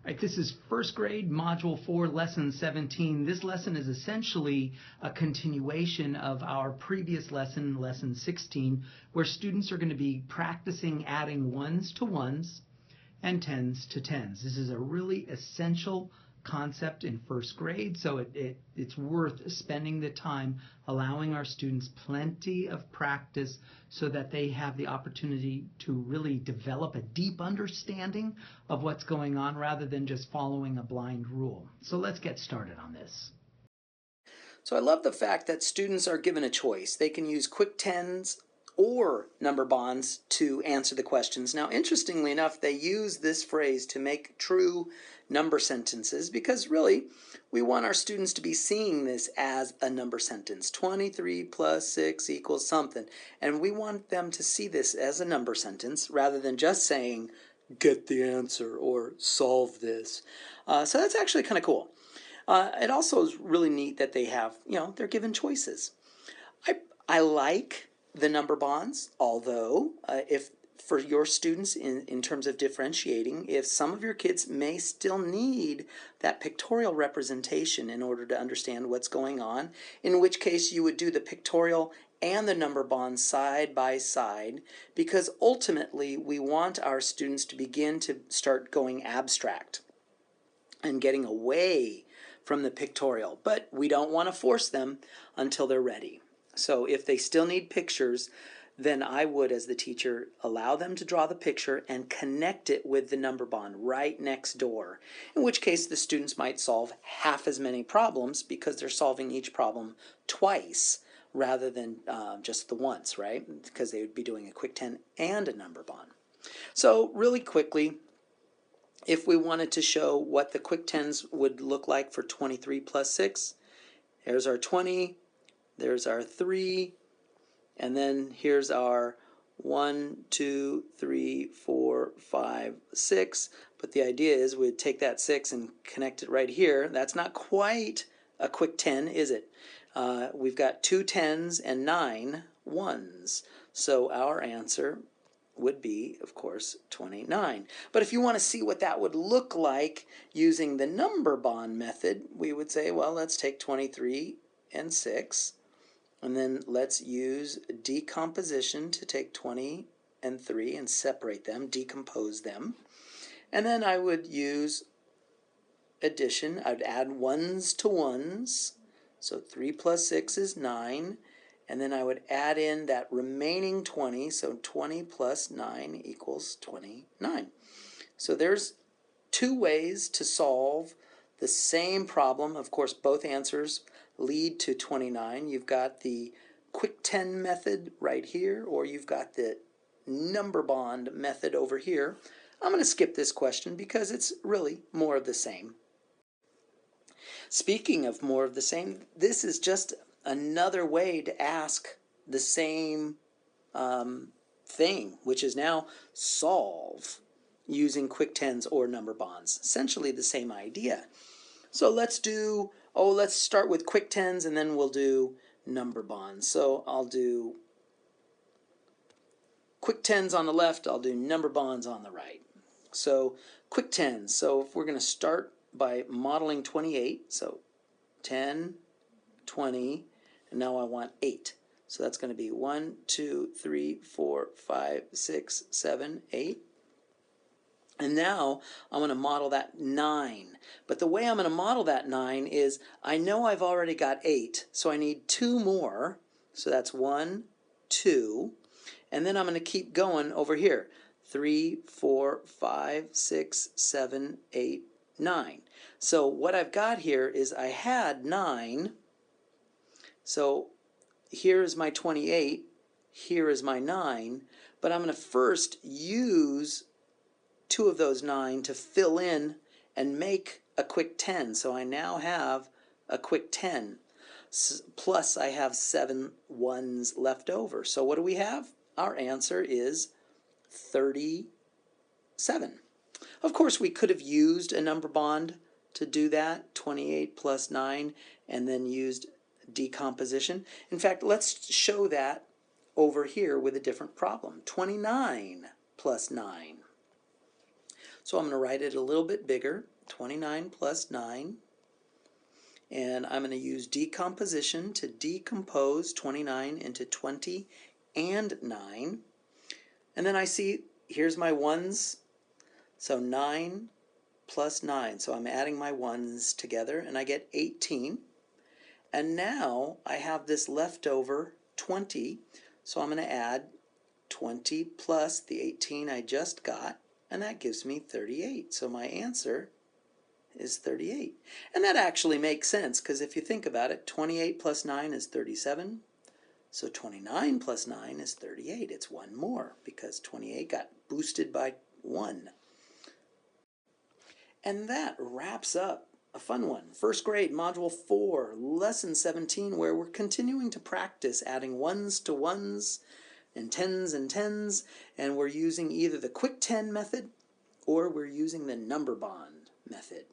All right, this is first grade, Module 4, Lesson 17. This lesson is essentially a continuation of our previous lesson, Lesson 16, where students are going to be practicing adding ones to ones and tens to tens. This is a really essential concept in first grade, so it's worth spending the time allowing our students plenty of practice so that they have the opportunity to really develop a deep understanding of what's going on rather than just following a blind rule. So let's get started on this. So I love the fact that students are given a choice. They can use quick tens or number bonds to answer the questions. Now, interestingly enough, they use this phrase to make true number sentences because really we want our students to be seeing this as a number sentence. 23 plus 6 equals something. And we want them to see this as a number sentence rather than just saying, get the answer or solve this. So that's actually kind of cool. It also is really neat that they have, they're given choices. I like the number bonds, although if for your students in terms of differentiating, if some of your kids may still need that pictorial representation in order to understand what's going on, in which case you would do the pictorial and the number bonds side by side, because ultimately we want our students to begin to start going abstract and getting away from the pictorial, but we don't want to force them until they're ready. So if they still need pictures, then I would, as the teacher, allow them to draw the picture and connect it with the number bond right next door, in which case the students might solve half as many problems because they're solving each problem twice rather than just the once, right? Because they would be doing a quick 10 and a number bond. So really quickly, if we wanted to show what the quick tens would look like for 23 plus 6, here's our 20, there's our 3, and then here's our 1, 2, 3, 4, 5, 6. But the idea is we'd take that 6 and connect it right here. That's not quite a quick 10, is it? We've got 2 10s and 9 1s. So our answer would be, of course, 29. But if you want to see what that would look like using the number bond method, we would say, well, let's take 23 and 6, and then let's use decomposition to take 20 and 3 and separate them, decompose them. And then I would use addition. I'd add ones to ones. So 3 plus 6 is 9. And then I would add in that remaining 20, so 20 plus 9 equals 29. So there's two ways to solve the same problem. Of course, both answers lead to 29. You've got the quick 10 method right here, or you've got the number bond method over here. I'm going to skip this question because it's really more of the same. Speaking of more of the same, this is just another way to ask the same thing, which is now solve using quick tens or number bonds. Essentially the same idea. So let's start with quick tens and then we'll do number bonds. So I'll do quick tens on the left, I'll do number bonds on the right. So quick tens, so if we're going to start by modeling 28, so 10, 20, and now I want 8. So that's going to be 1, 2, 3, 4, 5, 6, 7, 8. And now I'm going to model that 9. But the way I'm going to model that 9 is I know I've already got 8, so I need 2 more. So that's 1, 2. And then I'm going to keep going over here. 3, 4, 5, 6, 7, 8, 9. So what I've got here is I had 9. So here is my 28, here is my 9, but I'm going to first use 2 of those 9 to fill in and make a quick 10. So I now have a quick 10, plus I have 7 ones left over. So what do we have? Our answer is 37. Of course, we could have used a number bond to do that, 28 plus 9, and then used decomposition. In fact, let's show that over here with a different problem. 29 plus 9. So I'm going to write it a little bit bigger. 29 plus 9. And I'm going to use decomposition to decompose 29 into 20 and 9. And then I see, here's my ones. So 9 plus 9. So I'm adding my ones together, and I get 18. And now I have this leftover 20. So I'm going to add 20 plus the 18 I just got, and that gives me 38. So my answer is 38. And that actually makes sense, because if you think about it, 28 plus 9 is 37. So 29 plus 9 is 38. It's one more, because 28 got boosted by 1. And that wraps up a fun one. First grade, Module 4, Lesson 17, where we're continuing to practice adding ones to ones and tens, and we're using either the quick 10 method or we're using the number bond method.